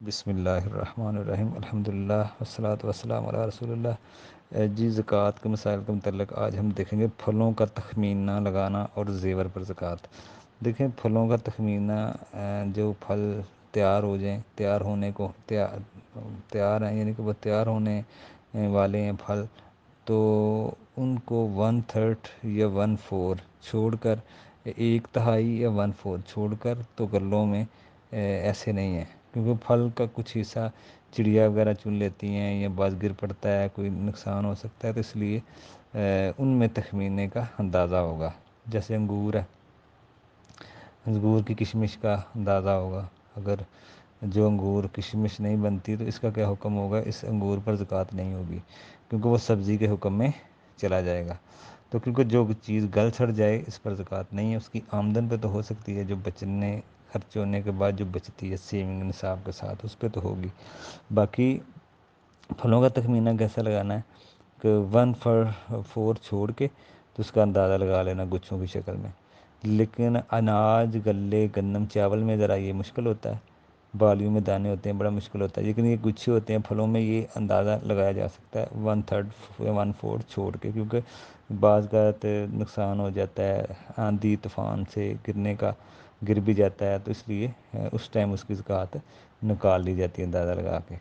بسم اللہ الرحمن الرحیم، الحمدللہ والصلاۃ والسلام علی رسول اللہ۔ جی، زکوٰۃ کے مسائل کے متعلق آج ہم دیکھیں گے پھلوں کا تخمینہ لگانا اور زیور پر زکوٰۃ۔ دیکھیں، پھلوں کا تخمینہ، جو پھل تیار ہو جائیں، تیار ہونے کو تیار ہیں، یعنی کہ وہ تیار ہونے والے ہیں پھل، تو ان کو 1/3 یا 1/4 چھوڑ کر، 1/3 یا 1/4 چھوڑ کر تو غلوں میں ایسے نہیں ہیں، کیونکہ پھل کا کچھ حصہ چڑیا وغیرہ چن لیتی ہیں یا بعض گر پڑتا ہے، کوئی نقصان ہو سکتا ہے، تو اس لیے ان میں تخمینے کا اندازہ ہوگا۔ جیسے انگور ہے، انگور کی کشمش کا اندازہ ہوگا۔ اگر جو انگور کشمش نہیں بنتی تو اس کا کیا حکم ہوگا؟ اس انگور پر زکوٰۃ نہیں ہوگی، کیونکہ وہ سبزی کے حکم میں چلا جائے گا۔ تو کیونکہ جو چیز گل سڑ جائے اس پر زکوٰۃ نہیں ہے، اس کی آمدن پہ تو ہو سکتی ہے، جو بچنے خرچ ہونے کے بعد جو بچتی ہے سیونگ نصاب کے ساتھ، اس پہ تو ہوگی۔ باقی پھلوں کا تخمینہ کیسا لگانا ہے کہ 1/4 چھوڑ کے تو اس کا اندازہ لگا لینا گچھوں کی شکل میں۔ لیکن اناج، گلے، گندم، چاول میں ذرا یہ مشکل ہوتا ہے، بالیوں میں دانے ہوتے ہیں، بڑا مشکل ہوتا ہے، لیکن یہ گچھے ہوتے ہیں پھلوں میں، یہ اندازہ لگایا جا سکتا ہے 1/3 یا 1/4 چھوڑ کے، کیونکہ بعض کا نقصان ہو جاتا ہے آندھی طوفان سے گر بھی جاتا ہے، تو اس لیے اس ٹائم اس کی زکوٰۃ نکال لی جاتی ہے اندازہ لگا کے۔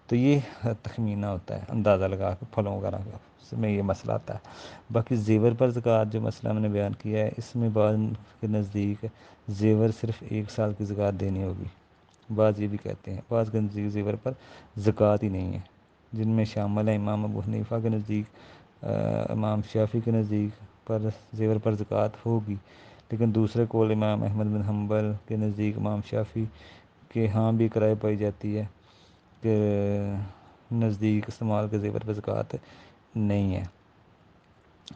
تو یہ تخمینہ ہوتا ہے، اندازہ لگا کے پھلوں وغیرہ کا، اس میں یہ مسئلہ آتا ہے۔ باقی زیور پر زکوٰۃ جو مسئلہ میں نے بیان کیا ہے، اس میں بعض کے نزدیک زیور صرف 1 سال کی زکوٰۃ دینی ہوگی، بعض یہ بھی کہتے ہیں، بعض کے نزدیک زیور پر زکوٰۃ ہی نہیں ہے، جن میں شامل ہیں امام ابو حنیفہ کے نزدیک، امام شافعی کے نزدیک پر زیور پر زکوٰۃ ہوگی، لیکن دوسرے قول امام احمد بن حنبل کے نزدیک، امام شافعی کے ہاں بھی کرائے پائی جاتی ہے کہ نزدیک استعمال کے زیور پر زکوٰۃ نہیں ہے۔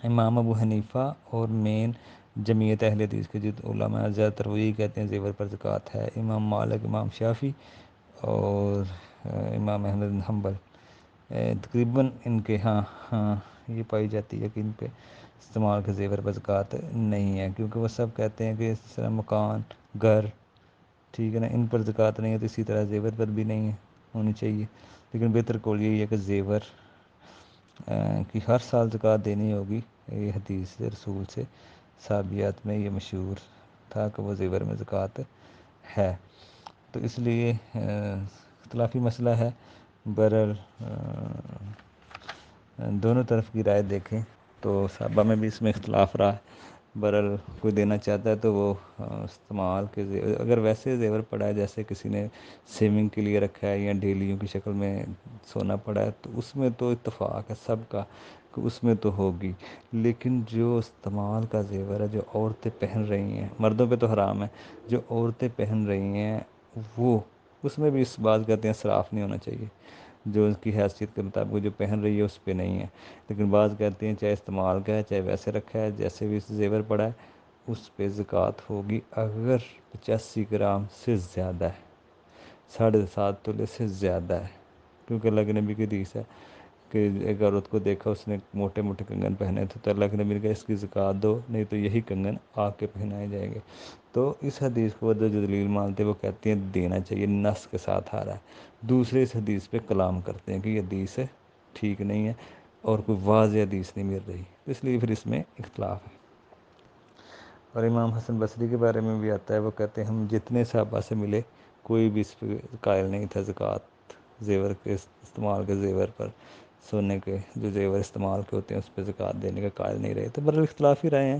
امام ابو حنیفہ اور مین جمعیت اہل حدیث کے جو علماء زیادہ تر وہ یہی کہتے ہیں زیور پر زکوٰۃ ہے۔ امام مالک، امام شافعی اور امام احمد بن حنبل تقریباً ان کے ہاں یہ پائی جاتی ہے کہ ان پہ استعمال کے زیور پر زکوٰۃ نہیں ہے، کیونکہ وہ سب کہتے ہیں کہ اس طرح مکان، گھر، ٹھیک ہے نا، ان پر زکوٰۃ نہیں ہے، تو اسی طرح زیور پر بھی نہیں ہونی چاہیے۔ لیکن بہتر قول یہی ہے کہ زیور کی ہر سال زکوٰۃ دینی ہوگی، یہ حدیث سے، رسول سے صحابیات میں یہ مشہور تھا کہ وہ زیور میں زکوٰۃ ہے۔ تو اس لیے اختلافی مسئلہ ہے، بہرحال دونوں طرف کی رائے دیکھیں تو صحابہ میں بھی اس میں اختلاف رہا ہے۔ بہرحال کوئی دینا چاہتا ہے تو وہ استعمال کے اگر ویسے زیور پڑا ہے، جیسے کسی نے سیونگ کے لیے رکھا ہے یا ڈیلیوں کی شکل میں سونا پڑا ہے، تو اس میں تو اتفاق ہے سب کا کہ اس میں تو ہوگی۔ لیکن جو استعمال کا زیور ہے، جو عورتیں پہن رہی ہیں، مردوں پہ تو حرام ہے، جو عورتیں پہن رہی ہیں وہ، اس میں بھی اس بات کہتے ہیں اسراف نہیں ہونا چاہیے، جو اس کی حیثیت کے مطابق جو پہن رہی ہے اس پہ نہیں ہے۔ لیکن بعض کہتے ہیں چاہے استعمال کا ہے چاہے ویسے رکھا ہے، جیسے بھی زیور پڑا ہے اس پہ زکوٰۃ ہوگی، اگر 85 گرام سے زیادہ ہے، 7.5 تولے سے زیادہ ہے، کیونکہ اللہ کے نبی کی حدیث ہے کہ ایک عورت کو دیکھا، اس نے موٹے موٹے کنگن پہنے تھے، تو اللہ کے نبی نے کہا اس کی زکوٰۃ دو، نہیں تو یہی کنگن آگ کے پہنائے جائیں گے۔ تو اس حدیث کو جو دلیل مانتے ہیں وہ کہتے ہیں دینا چاہیے، نص کے ساتھ آ رہا ہے۔ دوسرے اس حدیث پہ کلام کرتے ہیں کہ یہ حدیث ٹھیک نہیں ہے اور کوئی واضح حدیث نہیں مل رہی، اس لیے پھر اس میں اختلاف ہے۔ اور امام حسن بصری کے بارے میں بھی آتا ہے، وہ کہتے ہیں ہم جتنے صحابہ سے ملے کوئی بھی اس پہ قائل نہیں تھا زکوٰۃ زیور کے استعمال کے زیور پر، سونے کے جو زیور استعمال کے ہوتے ہیں اس پہ زکوٰۃ دینے کا قائل نہیں رہے، تو بہرحال اختلاف ہی رہے ہیں۔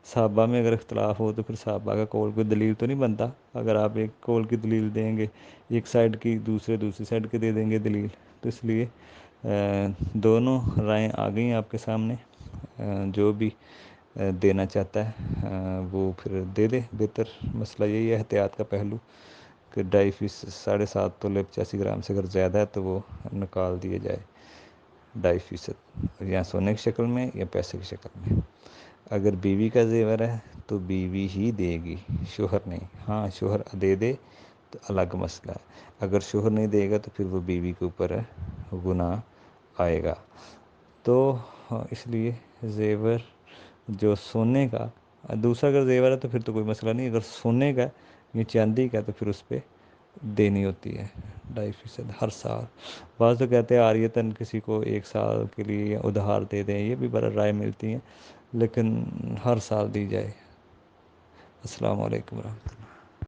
صحابہ میں اگر اختلاف ہو تو پھر صحابہ کا قول کوئی دلیل تو نہیں بنتا، اگر آپ ایک قول کی دلیل دیں گے، ایک سائڈ کی دوسری سائڈ کے دے دیں گے دلیل، تو اس لیے دونوں رائیں آ گئی ہیں آپ کے سامنے، جو بھی دینا چاہتا ہے وہ پھر دے دے، بہتر مسئلہ یہی ہے، احتیاط کا پہلو کہ 2.5 7.5 تولے 85 گرام سے اگر زیادہ ہے تو وہ نکال دیے جائے 2.5%، یا سونے کی شکل میں یا پیسے کی شکل میں۔ اگر بیوی کا زیور ہے تو بیوی ہی دے گی، شوہر نہیں، ہاں شوہر دے دے تو الگ مسئلہ ہے، اگر شوہر نہیں دے گا تو پھر وہ بیوی کے اوپر گناہ آئے گا۔ تو اس لیے زیور جو سونے کا، دوسرا اگر زیور ہے تو پھر تو کوئی مسئلہ نہیں، اگر سونے کا یا چاندی کا تو پھر اس پہ دینی ہوتی ہے، 2.5% ہر سال. بعض تو کہتے ہیں عاریتاً کسی کو 1 سال کے لیے ادھار دے دیں، یہ بھی بڑا رائے ملتی ہیں، لیکن ہر سال دی جائے. السلام علیکم ورحمۃ اللہ.